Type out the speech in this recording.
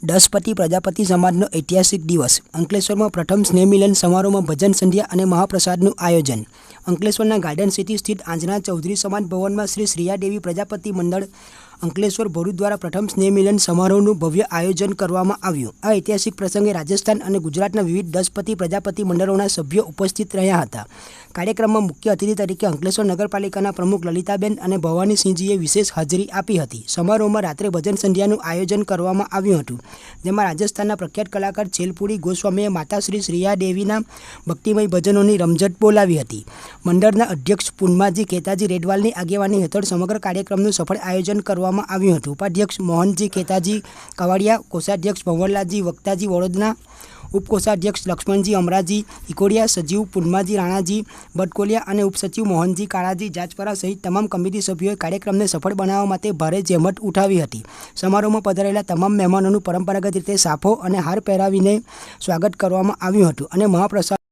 દસપતિ પ્રજાપતિ સમાજનો ઐતિહાસિક દિવસ। અંકલેશ્વરમાં પ્રથમ સ્નેહમિલન સમારોહમાં ભજન સંધ્યા અને મહાપ્રસાદનું આયોજન। અંકલેશ્વરના ગાર્ડન સિટી સ્થિત આંજણા ચૌધરી સમાજ ભવનમાં શ્રી શ્રીયાદેવી પ્રજાપતિ મંડળ અંકલેશ્વર ભરૂચ દ્વારા પ્રથમ સ્નેહમિલન સમારોહનું ભવ્ય આયોજન કરવામાં આવ્યું। આ ઐતિહાસિક પ્રસંગે રાજસ્થાન અને ગુજરાતના વિવિધ દસપતિ પ્રજાપતિ મંડળોના સભ્યો ઉપસ્થિત રહ્યા હતા। કાર્યક્રમમાં મુખ્ય અતિથિ તરીકે અંકલેશ્વર નગરપાલિકાના પ્રમુખ લલિતાબેન અને ભવાનીસિંહજીએ વિશેષ હાજરી આપી હતી। સમારોહમાં રાત્રે ભજન સંધ્યાનું આયોજન કરવામાં આવ્યું હતું, જેમાં રાજસ્થાનના પ્રખ્યાત કલાકાર છેલપુરી ગોસ્વામીએ માતા શ્રી શ્રીયાદેવીના ભક્તિમય ભજનોની રમઝટ બોલાવી હતી। મંડળના અધ્યક્ષ પૂનમાજી ખેતાજી રેડવાલની આગેવાની હેઠળ સમગ્ર કાર્યક્રમનું સફળ આયોજન કરવામાં આવ્યું હતું। ઉપાધ્યક્ષ મોહનજી ખેતાજી કવાડિયા, કોષાધ્યક્ષ ભંવરલાલજી વક્તાજી વડોદરા, ઉપકોષાધ્યક્ષ લક્ષ્મણજી અમરાજી ઇકોડિયા, સચિવ પૂનમાજી રાણાજી બટકોલિયા અને ઉપસચિવ મોહનજી કાળાજી જાજપરા સહિત તમામ કમિટી સભ્યોએ કાર્યક્રમને સફળ બનાવવા માટે ભારે જહેમત ઉઠાવી હતી। સમારોહમાં પધારેલા તમામ મહેમાનોનું પરંપરાગત રીતે સાફો અને હાર પહેરાવીને સ્વાગત કરવામાં આવ્યું હતું અને મહાપ્રસાદ